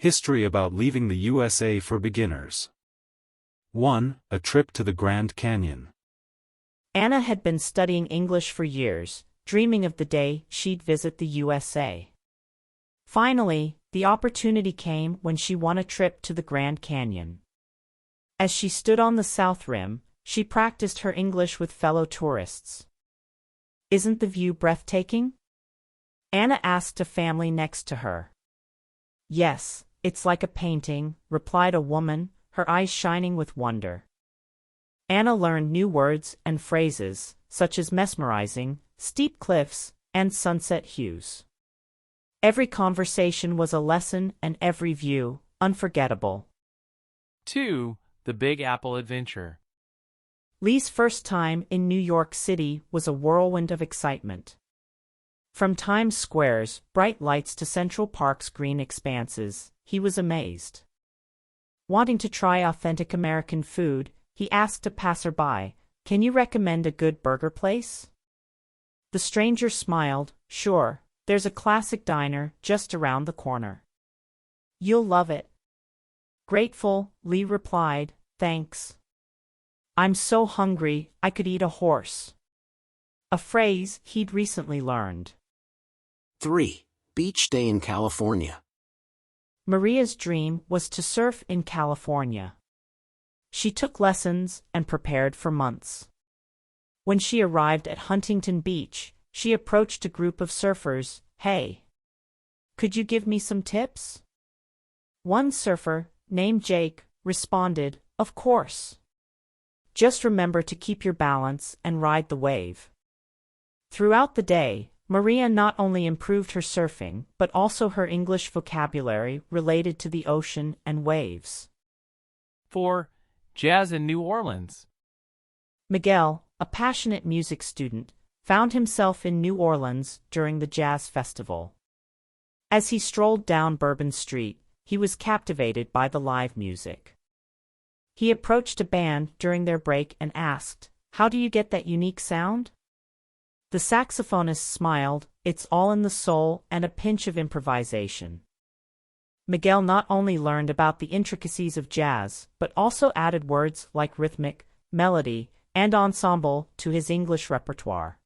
History about leaving the USA for beginners. 1. A trip to the Grand Canyon. Anna had been studying English for years, dreaming of the day she'd visit the USA. Finally, the opportunity came when she won a trip to the Grand Canyon. As she stood on the south rim, she practiced her English with fellow tourists. "Isn't the view breathtaking?" Anna asked a family next to her. "Yes, it's like a painting," replied a woman, her eyes shining with wonder. Anna learned new words and phrases, such as mesmerizing, steep cliffs, and sunset hues. Every conversation was a lesson and every view, unforgettable. 2. The Big Apple Adventure. Lee's first time in New York City was a whirlwind of excitement. From Times Square's bright lights to Central Park's green expanses, he was amazed. Wanting to try authentic American food, he asked a passerby, "Can you recommend a good burger place?" The stranger smiled, "Sure, there's a classic diner just around the corner. You'll love it." Grateful, Lee replied, "Thanks. I'm so hungry I could eat a horse." A phrase he'd recently learned. 3. Beach day in California. Maria's dream was to surf in California. She took lessons and prepared for months. When she arrived at Huntington Beach, she approached a group of surfers. "Hey, could you give me some tips?" One surfer, named Jake, responded, "Of course. Just remember to keep your balance and ride the wave." Throughout the day, Maria not only improved her surfing but also her English vocabulary related to the ocean and waves. 4. Jazz in New Orleans. Miguel, a passionate music student, found himself in New Orleans during the jazz festival. As he strolled down Bourbon Street, he was captivated by the live music. He approached a band during their break and asked, "How do you get that unique sound?" The saxophonist smiled, "It's all in the soul and a pinch of improvisation." Miguel not only learned about the intricacies of jazz, but also added words like rhythmic, melody, and ensemble to his English repertoire.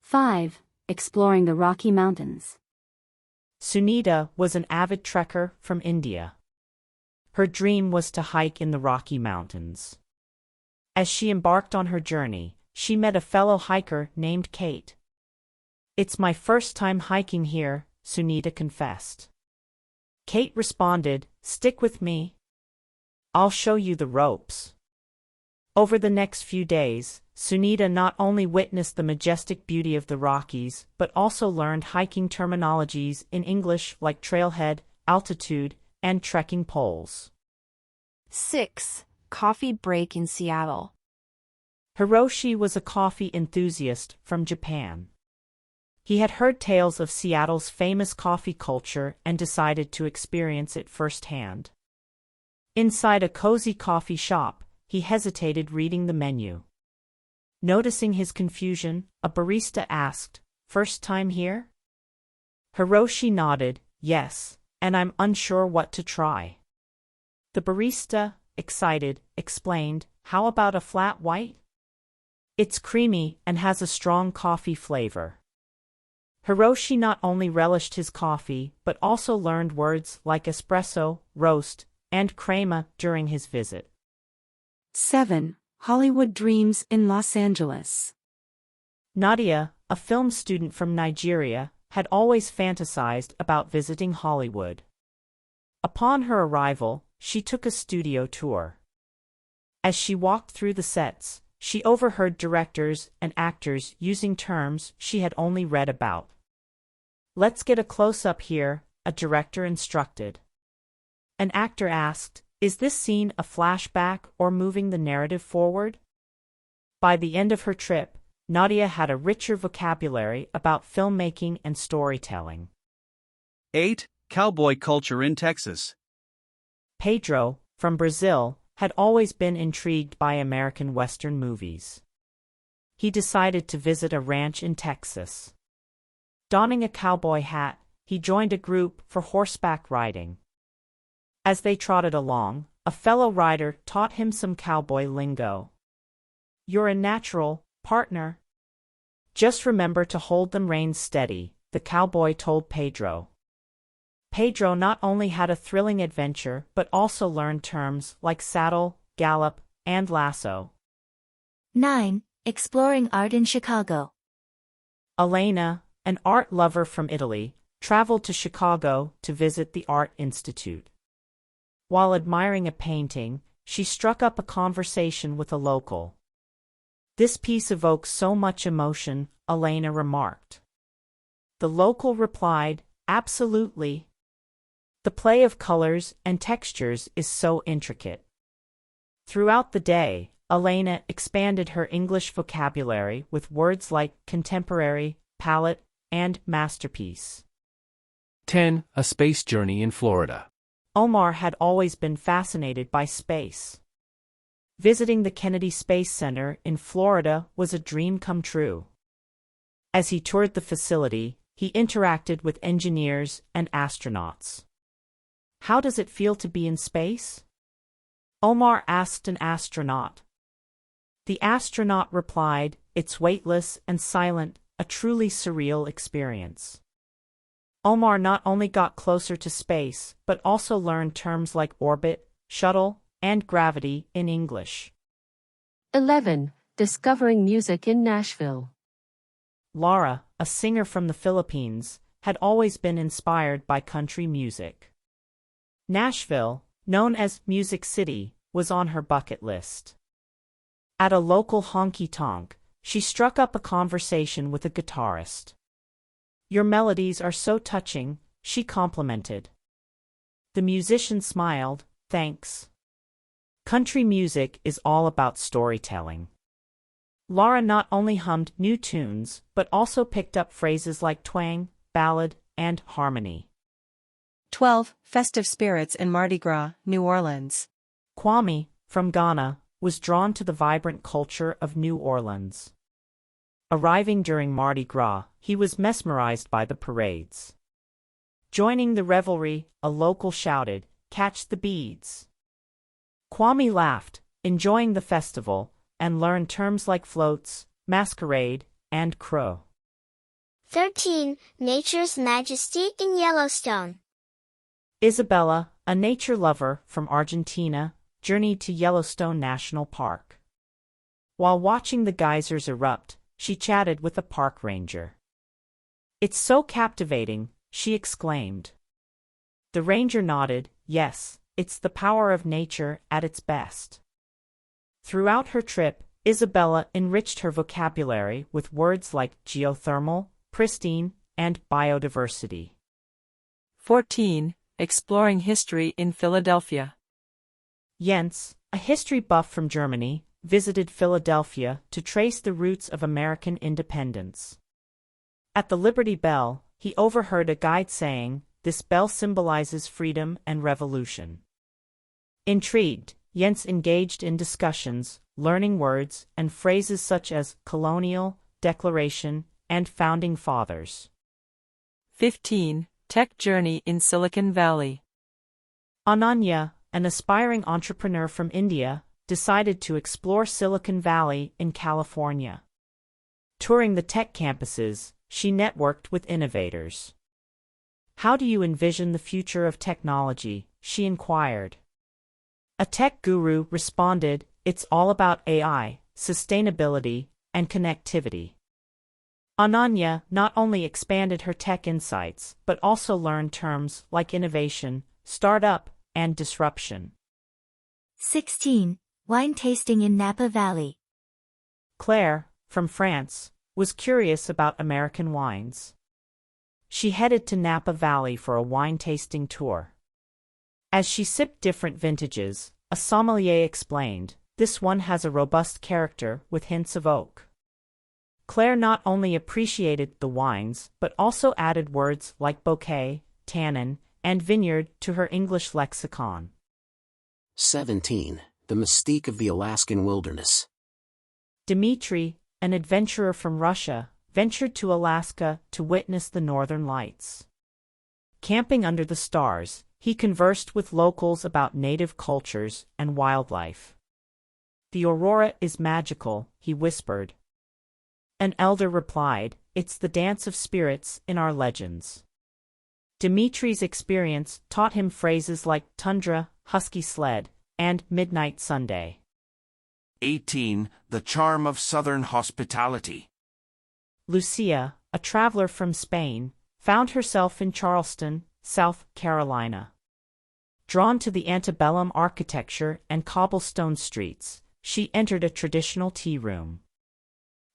5. Exploring the Rocky Mountains. Sunita was an avid trekker from India. Her dream was to hike in the Rocky Mountains. As she embarked on her journey, she met a fellow hiker named Kate. "It's my first time hiking here," Sunita confessed. Kate responded, "Stick with me. I'll show you the ropes." Over the next few days, Sunita not only witnessed the majestic beauty of the Rockies, but also learned hiking terminologies in English like trailhead, altitude, and trekking poles. 6. Coffee break in Seattle. Hiroshi was a coffee enthusiast from Japan. He had heard tales of Seattle's famous coffee culture and decided to experience it firsthand. Inside a cozy coffee shop, he hesitated reading the menu. Noticing his confusion, a barista asked, "First time here?" Hiroshi nodded, "Yes, and I'm unsure what to try." The barista, excited, explained, "How about a flat white? It's creamy and has a strong coffee flavor." Hiroshi not only relished his coffee but also learned words like espresso, roast, and crema during his visit. 7. Hollywood dreams in Los Angeles. Nadia, a film student from Nigeria, had always fantasized about visiting Hollywood. Upon her arrival, she took a studio tour. As she walked through the sets, she overheard directors and actors using terms she had only read about. "Let's get a close-up here," a director instructed. An actor asked, "Is this scene a flashback or moving the narrative forward?" By the end of her trip, Nadia had a richer vocabulary about filmmaking and storytelling. 8. Cowboy culture in Texas. Pedro, from Brazil, had always been intrigued by American Western movies. He decided to visit a ranch in Texas. Donning a cowboy hat, he joined a group for horseback riding. As they trotted along, a fellow rider taught him some cowboy lingo. "You're a natural, partner. Just remember to hold them reins steady," the cowboy told Pedro. Pedro not only had a thrilling adventure but also learned terms like saddle, gallop, and lasso. 9. Exploring art in Chicago. Elena, an art lover from Italy, traveled to Chicago to visit the Art Institute. While admiring a painting, she struck up a conversation with a local. "This piece evokes so much emotion," Elena remarked. The local replied, "Absolutely. The play of colors and textures is so intricate." Throughout the day, Elena expanded her English vocabulary with words like contemporary, palette, and masterpiece. 10. A space journey in Florida. Omar had always been fascinated by space. Visiting the Kennedy Space Center in Florida was a dream come true. As he toured the facility, he interacted with engineers and astronauts. "How does it feel to be in space?" Omar asked an astronaut. The astronaut replied, "It's weightless and silent, a truly surreal experience." Omar not only got closer to space, but also learned terms like orbit, shuttle, and gravity in English. 11. Discovering music in Nashville. Laura, a singer from the Philippines, had always been inspired by country music. Nashville, known as Music City, was on her bucket list. At a local honky-tonk, she struck up a conversation with a guitarist. "Your melodies are so touching," she complimented. The musician smiled, "Thanks. Country music is all about storytelling." Laura not only hummed new tunes, but also picked up phrases like twang, ballad, and harmony. 12. Festive spirits in Mardi Gras, New Orleans. Kwame, from Ghana, was drawn to the vibrant culture of New Orleans. Arriving during Mardi Gras, he was mesmerized by the parades. Joining the revelry, a local shouted, "Catch the beads." Kwame laughed, enjoying the festival, and learned terms like floats, masquerade, and crow. 13. Nature's majesty in Yellowstone. Isabella, a nature lover from Argentina, journeyed to Yellowstone National Park. While watching the geysers erupt, she chatted with a park ranger. "It's so captivating," she exclaimed. The ranger nodded, "Yes, it's the power of nature at its best." Throughout her trip, Isabella enriched her vocabulary with words like geothermal, pristine, and biodiversity. 14. Exploring history in Philadelphia. Jens, a history buff from Germany, visited Philadelphia to trace the roots of American independence. At the Liberty Bell, he overheard a guide saying, "This bell symbolizes freedom and revolution." Intrigued, Jens engaged in discussions, learning words and phrases such as colonial, declaration, and founding fathers. 15. Tech journey in Silicon Valley. Ananya, an aspiring entrepreneur from India, decided to explore Silicon Valley in California. Touring the tech campuses, she networked with innovators. "How do you envision the future of technology?" she inquired. A tech guru responded, "It's all about AI, sustainability, and connectivity." Ananya not only expanded her tech insights but also learned terms like innovation, startup, and disruption. 16. Wine tasting in Napa Valley. Claire, from France, was curious about American wines. She headed to Napa Valley for a wine tasting tour. As she sipped different vintages, a sommelier explained, "This one has a robust character with hints of oak." Claire not only appreciated the wines but also added words like bouquet, tannin, and vineyard to her English lexicon. 17. The mystique of the Alaskan wilderness. Dmitry, an adventurer from Russia, ventured to Alaska to witness the northern lights. Camping under the stars, He conversed with locals about native cultures and wildlife. "The aurora is magical," he whispered. An elder replied, "It's the dance of spirits in our legends." Dimitri's experience taught him phrases like tundra, husky sled, and midnight Sunday. 18. The charm of southern hospitality. Lucia, a traveler from Spain, found herself in Charleston, South Carolina. Drawn to the antebellum architecture and cobblestone streets, she entered a traditional tea room.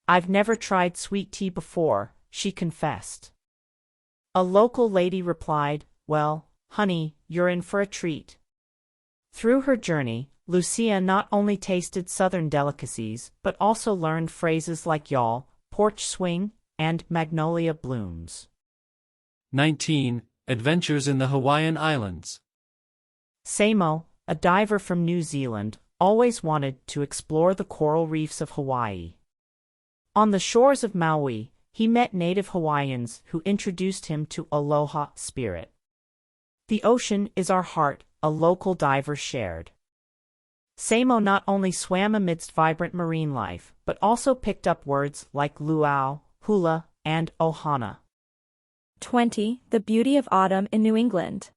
"I've never tried sweet tea before," she confessed. A local lady replied, "Well, honey, you're in for a treat." Through her journey, Lucia not only tasted southern delicacies but also learned phrases like yawl, porch swing, and magnolia blooms. 19. Adventures in the Hawaiian Islands. Samo, a diver from New Zealand, always wanted to explore the coral reefs of Hawaii. On the shores of Maui, he met native Hawaiians who introduced him to aloha spirit. "The ocean is our heart," a local diver shared. Samo not only swam amidst vibrant marine life, but also picked up words like luau, hula, and ohana. 20. The beauty of autumn in New England.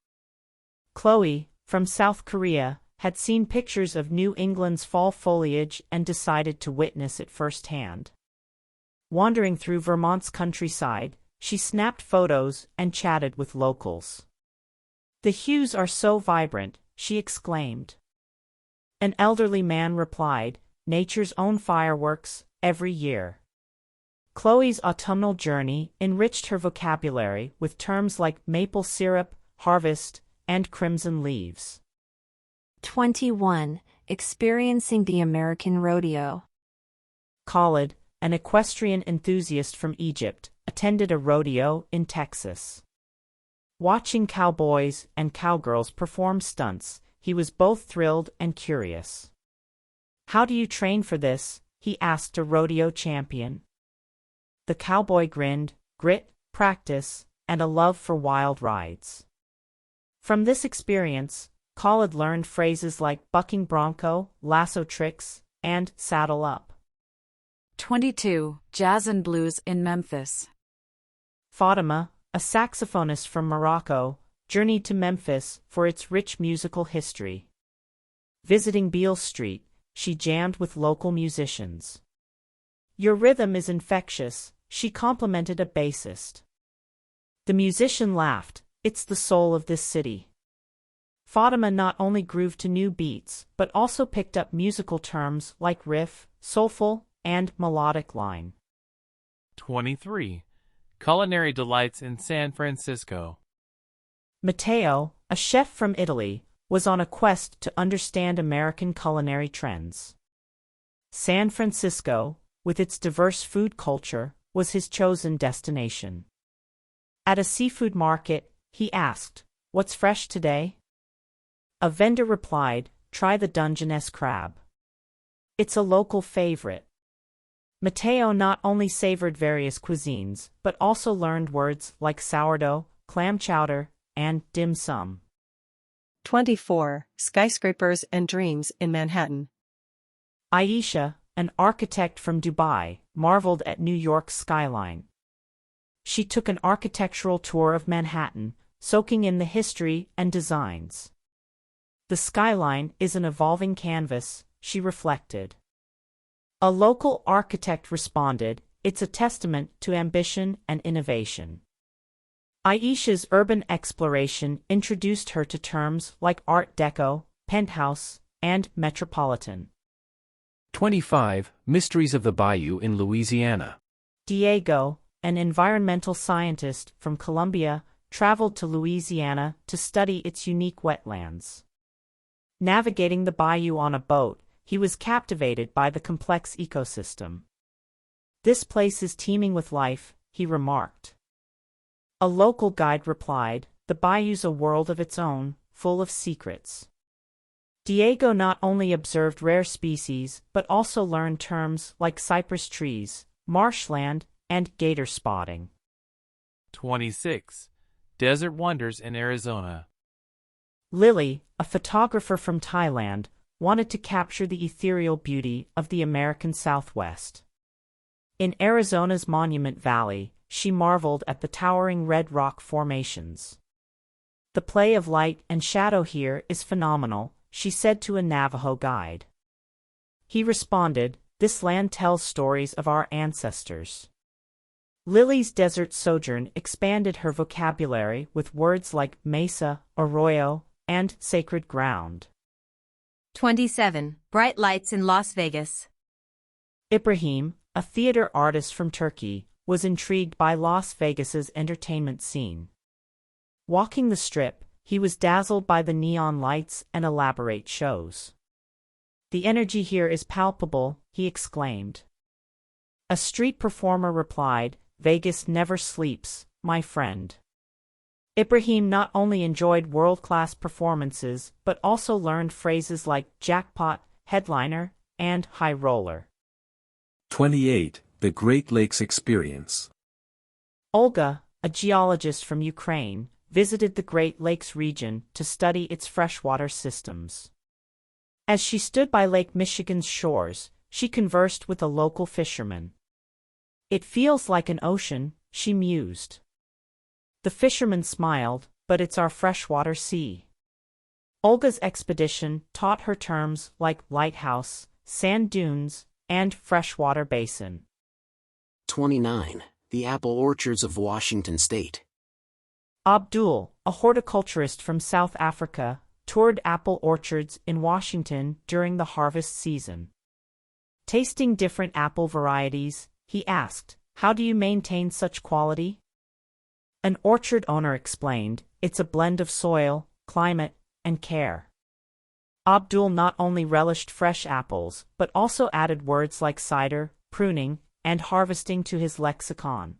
Chloe, from South Korea, had seen pictures of New England's fall foliage and decided to witness it firsthand. Wandering through Vermont's countryside, she snapped photos and chatted with locals. "The hues are so vibrant," she exclaimed. An elderly man replied, "Nature's own fireworks, every year." Chloe's autumnal journey enriched her vocabulary with terms like maple syrup, harvest, and crimson leaves. 21. Experiencing the American rodeo. Khalid, an equestrian enthusiast from Egypt, attended a rodeo in Texas. Watching cowboys and cowgirls perform stunts, he was both thrilled and curious. "How do you train for this?" he asked a rodeo champion. The cowboy grinned, "Grit, practice, and a love for wild rides." From this experience, Khalid learned phrases like bucking bronco, lasso tricks, and saddle up. 22. Jazz and blues in Memphis. Fatima, a saxophonist from Morocco, journeyed to Memphis for its rich musical history. Visiting Beale Street, she jammed with local musicians. "Your rhythm is infectious," she complimented a bassist. The musician laughed, "It's the soul of this city." Fatima not only grooved to new beats, but also picked up musical terms like riff, soulful, and melodic line. 23. Culinary delights in San Francisco. Matteo, a chef from Italy, was on a quest to understand American culinary trends. San Francisco, with its diverse food culture, was his chosen destination. At a seafood market, he asked, "What's fresh today?" A vendor replied, "Try the Dungeness crab. It's a local favorite." Matteo not only savored various cuisines, but also learned words like sourdough, clam chowder, and dim sum. 24. Skyscrapers and dreams in Manhattan. Aisha, an architect from Dubai, marveled at New York's skyline. She took an architectural tour of Manhattan, soaking in the history and designs. "The skyline is an evolving canvas," she reflected. A local architect responded, "It's a testament to ambition and innovation." Aisha's urban exploration introduced her to terms like Art Deco, penthouse, and metropolitan. 25. Mysteries of the Bayou in Louisiana. Diego, an environmental scientist from Colombia, traveled to Louisiana to study its unique wetlands. Navigating the bayou on a boat, he was captivated by the complex ecosystem. "This place is teeming with life," he remarked. A local guide replied, "The bayou's a world of its own, full of secrets." Diego not only observed rare species but also learned terms like cypress trees, marshland, and gator spotting. 26. Desert wonders in Arizona. Lily, a photographer from Thailand, wanted to capture the ethereal beauty of the American Southwest. In Arizona's Monument Valley, she marveled at the towering red rock formations. "The play of light and shadow here is phenomenal," she said to a Navajo guide. He responded, "This land tells stories of our ancestors." Lily's desert sojourn expanded her vocabulary with words like mesa, arroyo, and sacred ground. 27. Bright lights in Las Vegas. Ibrahim, a theater artist from Turkey, was intrigued by Las Vegas's entertainment scene. Walking the Strip, he was dazzled by the neon lights and elaborate shows. "The energy here is palpable," he exclaimed. A street performer replied, "Vegas never sleeps, my friend." Ibrahim not only enjoyed world-class performances but also learned phrases like jackpot, headliner, and high roller. 28. The Great Lakes Experience. Olga, a geologist from Ukraine, visited the Great Lakes region to study its freshwater systems. As she stood by Lake Michigan's shores, she conversed with a local fisherman. "It feels like an ocean," she mused. The fisherman smiled, "But it's our freshwater sea." Olga's expedition taught her terms like lighthouse, sand dunes, and freshwater basin. 29. The apple orchards of Washington State. Abdul, a horticulturist from South Africa, toured apple orchards in Washington during the harvest season. Tasting different apple varieties, he asked, "How do you maintain such quality?" An orchard owner explained, "It's a blend of soil, climate, and care." Abdul not only relished fresh apples but also added words like cider, pruning, and harvesting to his lexicon.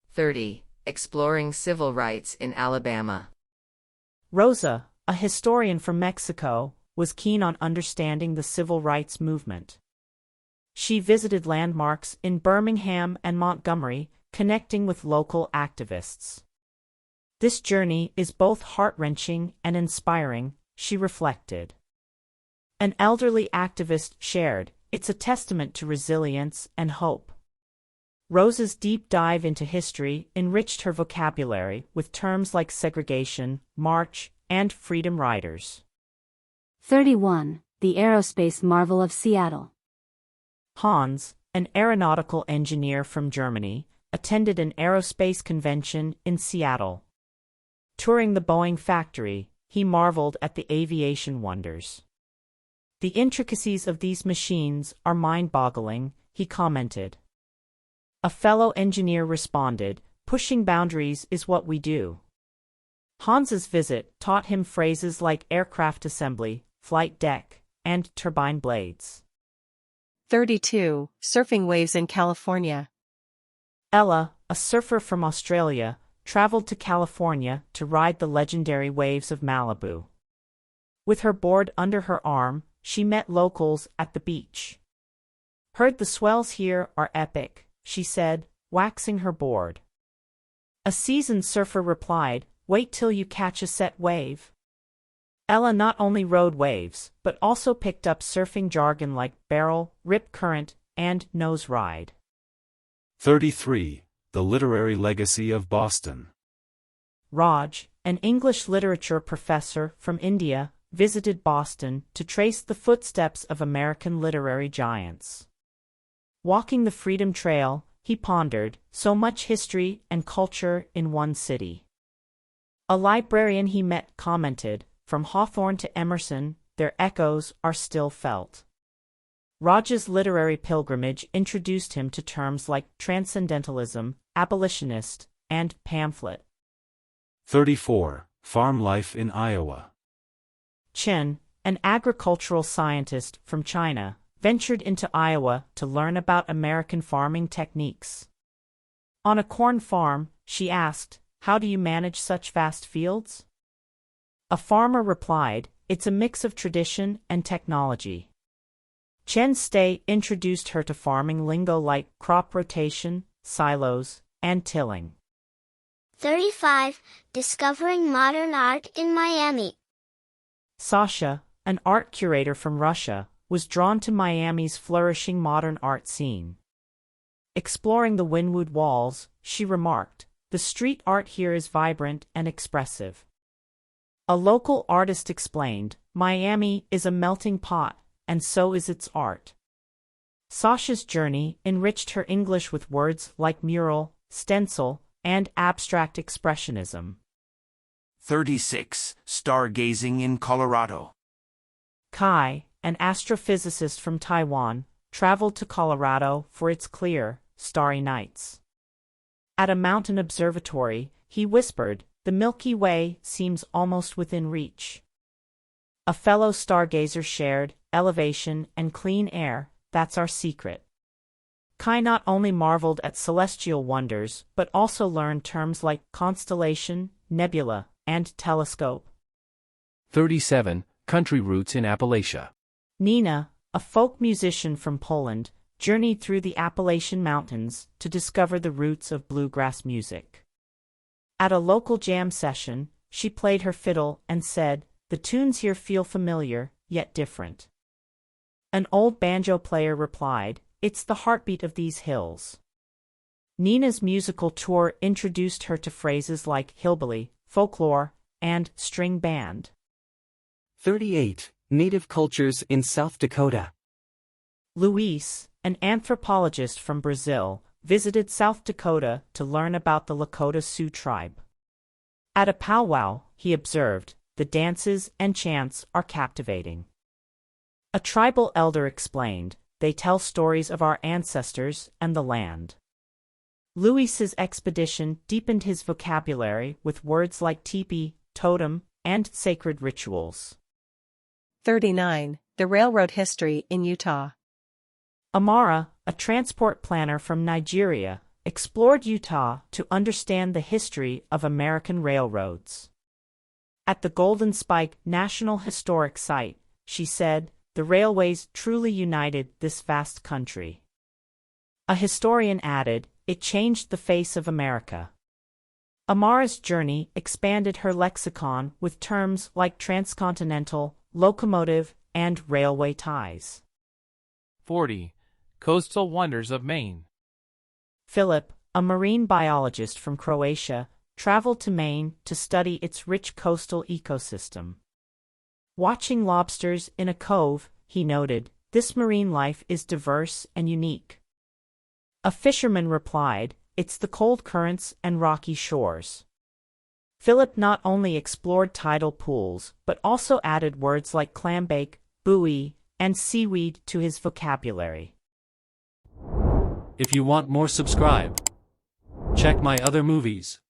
30. Exploring civil rights in Alabama. Rosa, a historian from Mexico, was keen on understanding the civil rights movement. She visited landmarks in Birmingham and Montgomery, connecting with local activists. "This journey is both heart-wrenching and inspiring," she reflected. An elderly activist shared, "It's a testament to resilience and hope." Rosa's deep dive into history enriched her vocabulary with terms like segregation, march, and freedom riders. 31. The aerospace marvel of Seattle. Hans, an aeronautical engineer from Germany, attended an aerospace convention in Seattle. Touring the Boeing factory, he marveled at the aviation wonders. "The intricacies of these machines are mind-boggling," he commented. A fellow engineer responded, "Pushing boundaries is what we do." Hans's visit taught him phrases like aircraft assembly, flight deck, and turbine blades. 32. Surfing waves in California. Ella, a surfer from Australia, traveled to California to ride the legendary waves of Malibu. With her board under her arm, she met locals at the beach. "Heard the swells here are epic," she said, waxing her board. A seasoned surfer replied, "Wait till you catch a set wave." Ella not only rode waves, but also picked up surfing jargon like barrel, rip current, and nose ride. 33. The Literary Legacy of Boston. Raj, an English literature professor from India, visited Boston to trace the footsteps of American literary giants. Walking the Freedom Trail, he pondered, so much history and culture in one city. A librarian he met commented, "From Hawthorne to Emerson, their echoes are still felt." Raj's literary pilgrimage introduced him to terms like transcendentalism, abolitionist, and pamphlet. 34. Farm life in Iowa. Chen, an agricultural scientist from China, ventured into Iowa to learn about American farming techniques. On a corn farm, she asked, "How do you manage such vast fields?" A farmer replied, "It's a mix of tradition and technology." Chen's stay introduced her to farming lingo like crop rotation, silos, and tilling. 35. Discovering modern art in Miami. Sasha, an art curator from Russia, was drawn to Miami's flourishing modern art scene. Exploring the Wynwood Walls, she remarked, "The street art here is vibrant and expressive." A local artist explained, "Miami is a melting pot, and so is its art." Sasha's journey enriched her English with words like mural, stencil, and abstract expressionism. 36. Stargazing in Colorado. Kai, an astrophysicist from Taiwan, traveled to Colorado for its clear, starry nights. At a mountain observatory, he whispered, "The Milky Way seems almost within reach." A fellow stargazer shared, "Elevation and clean air, that's our secret." Kai not only marveled at celestial wonders but also learned terms like constellation, nebula, and telescope. 37. Country roots in Appalachia. Nina, a folk musician from Poland, journeyed through the Appalachian Mountains to discover the roots of bluegrass music. At a local jam session, she played her fiddle and said, "The tunes here feel familiar, yet different." An old banjo player replied, "It's the heartbeat of these hills." Nina's musical tour introduced her to phrases like hillbilly, folklore, and string band. 38. Native cultures in South Dakota. Luis, an anthropologist from Brazil, visited South Dakota to learn about the Lakota Sioux tribe. At a powwow, he observed, "The dances and chants are captivating." A tribal elder explained, "They tell stories of our ancestors and the land." Luis's expedition deepened his vocabulary with words like teepee, totem, and sacred rituals. 39. The railroad history in Utah. Amara, a transport planner from Nigeria, explored Utah to understand the history of American railroads. At the Golden Spike National Historic Site, she said, "The railways truly united this vast country." A historian added, "It changed the face of America." Amara's journey expanded her lexicon with terms like transcontinental, locomotive, and railway ties. 40. Coastal wonders of Maine. Philip, a marine biologist from Croatia, traveled to Maine to study its rich coastal ecosystem. Watching lobsters in a cove, he noted, "This marine life is diverse and unique." A fisherman replied, "It's the cold currents and rocky shores." Philip not only explored tidal pools but also added words like clambake, buoy, and seaweed to his vocabulary. If you want more, subscribe. Check my other movies.